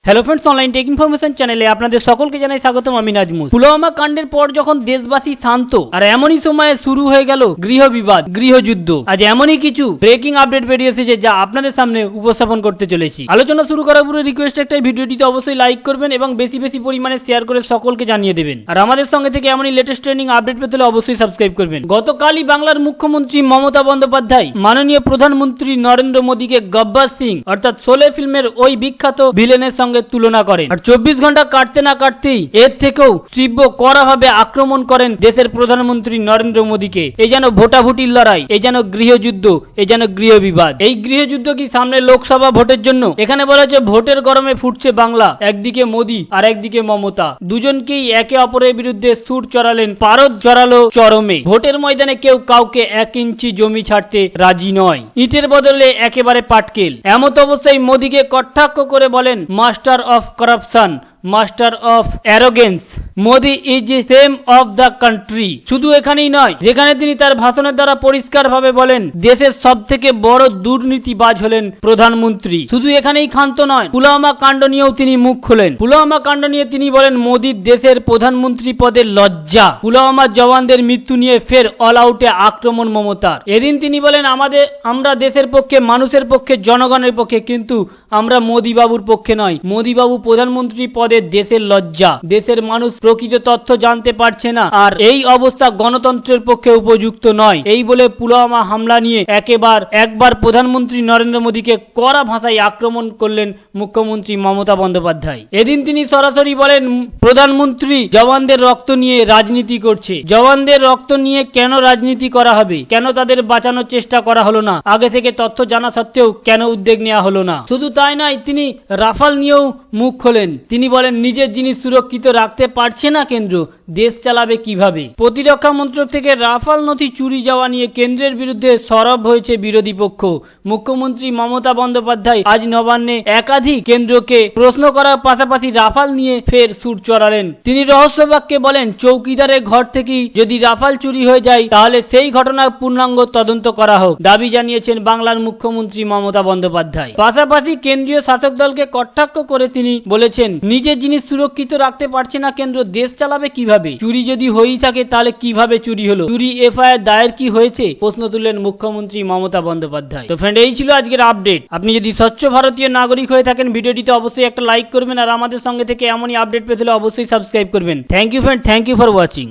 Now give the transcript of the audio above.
Hello friends, online take information চ্যানেলে আপনাদের সকলকে জানাই স্বাগতম। আমি নাজমুল। পুলওয়ামা কাণ্ডের পর যখন দেশবাসী শান্ত, আর এমনই সময়ে শুরু হয়ে গেল গৃহ বিবাদ, গৃহযুদ্ধ। আজ এমনই কিছু ব্রেকিং আপডেট বেরিয়ে এসেছে যা আপনাদের সামনে উপস্থাপন করতে চলেছি। আলোচনা শুরু করার পূর্বে রিকোয়েস্ট একটাই, ভিডিওটিতে অবশ্যই লাইক করবেন এবং বেশি বেশি পরিমাণে শেয়ার করে সকলকে জানিয়ে দেবেন। আর আমাদের সঙ্গে থেকে এমনই লেটেস্ট ট্রেন্ডিং আপডেট পেতে হলে অবশ্যই সাবস্ক্রাইব করবেন। গতকালই বাংলার মুখ্যমন্ত্রী মমতা বন্দ্যোপাধ্যায় মাননীয় প্রধানমন্ত্রী নরেন্দ্র মোদীকে গব্বর সিং অর্থাৎ শোলে ফিল্মের ওই বিখ্যাত ভিলেনের সঙ্গে তুলনা করেন। আর 24 ঘন্টা কাটতে না কাটতেই এর থেকেও তীব্র কড়াভাবে আক্রমণ করেন দেশের প্রধানমন্ত্রী নরেন্দ্র মোদীকে। এই যেন ভোটাভুটির লড়াই, এই যেন গৃহযুদ্ধ, এই যেন গৃহ বিবাদ। এই গৃহযুদ্ধ কি সামনে লোকসভা ভোটের জন্য? এখানে বলা হচ্ছে ভোটের গরমে ফুটছে বাংলা, একদিকে মোদী আর একদিকে মমতা। দুজনকেই একে অপরের বিরুদ্ধে সুর চড়ালেন, পারদ জড়ালো চরমে। ভোটের ময়দানে কেউ কাউকে 1 ইঞ্চি জমি ছাড়তে রাজি নয়, ইটের বদলে একেবারে পাটকেল। এমত অবস্থায় মোদীকে কটাক্ষ করে বলেন master of corruption, master of arrogance. Modi is same of the country. শুধু এখানেই নয়, যেখানে তিনি তার ভাষণের দ্বারা পরিষ্কারভাবে বলেন দেশের সব থেকে বড় দুর্নীতিবাজ হলেন প্রধানমন্ত্রী। শুধু এখানেই ক্ষান্ত নয়, পুলওয়ামা কাণ্ড নিয়েও তিনি মুখ খোলেন। পুলওয়ামা কাণ্ড নিয়ে তিনি বলেন মোদির দেশের প্রধানমন্ত্রী পদের লজ্জা। পুলওয়ামার জওয়ানদের মৃত্যু নিয়ে ফের অল আউটে আক্রমণ মমতার। এদিন তিনি বলেন আমরা দেশের পক্ষে, মানুষের পক্ষে, জনগণের পক্ষে, কিন্তু আমরা মোদি বাবুর পক্ষে নয়। মোদি বাবু প্রধানমন্ত্রী দেশের লজ্জা। দেশের মানুষ প্রকৃত তথ্য জানতে পারছে না, আর এই অবস্থা গণতন্ত্রের পক্ষে উপযুক্ত নয়। এই বলে পুলওয়ামা হামলা নিয়ে একবার প্রধানমন্ত্রী নরেন্দ্র মোদীকে কড়া ভাষায় আক্রমণ করলেন মুখ্যমন্ত্রী মমতা বন্দ্যোপাধ্যায়। এদিন তিনি সরাসরি বলেন প্রধানমন্ত্রী জওয়ানদের রক্ত নিয়ে রাজনীতি করছে। জওয়ানদের রক্ত নিয়ে কেন রাজনীতি করা হবে? কেন তাদের বাঁচানোর চেষ্টা করা হলো না? আগে থেকে তথ্য জানা সত্ত্বেও কেন উদ্যোগ নেওয়া হলো না? শুধু তাই নয়, তিনি রাফাল নিয়েও মুখ খোলেন। তিনি বলেন নিজের জিনিস সুরক্ষিত রাখতে পারছে না কেন্দ্র, দেশ চালাবে কিভাবে? প্রতিরক্ষা মন্ত্রক থেকে রাফাল নথি চুরি যাওয়া নিয়ে কেন্দ্রের বিরুদ্ধে সরব হয়েছে বিরোধী পক্ষ। মুখ্যমন্ত্রী মমতা বন্দ্যোপাধ্যায় আজ নবান্নে একাধিক কেন্দ্রকে প্রশ্ন করার পাশাপাশি রাফাল নিয়ে ফের সুর চড়ালেন। তিনি রহস্যবাক্যে বলেন চৌকিদারের ঘর থেকেই যদি রাফাল চুরি হয়ে যায় তাহলে সেই ঘটনার পূর্ণাঙ্গ তদন্ত করা হোক, দাবি জানিয়েছেন বাংলার মুখ্যমন্ত্রী মমতা বন্দ্যোপাধ্যায়। পাশাপাশি কেন্দ্রীয় শাসক দলকে কটাক্ষ করে তিনি বলেছেন নিজের জিনিস সুরক্ষিত রাখতে পারছে না কেন্দ্র, দেশ চালাবে কিভাবে? চুরি যদি হয়েই থাকে তাহলে কিভাবে চুরি হলো? চুরি এফআইআর দায়ের কি হয়েছে? প্রশ্ন তুললেন মুখ্যমন্ত্রী মমতা বন্দ্যোপাধ্যায়। তো ফ্রেন্ড, এই ছিল আজকের আপডেট। আপনি যদি স্বচ্ছ ভারতীয় নাগরিক হয়ে থাকেন, ভিডিওটিতে অবশ্যই একটা লাইক করবেন, আর আমাদের সঙ্গে থেকে এমনই আপডেট পেতে হলে অবশ্যই সাবস্ক্রাইব করবেন। Thank you friend, thank you for watching.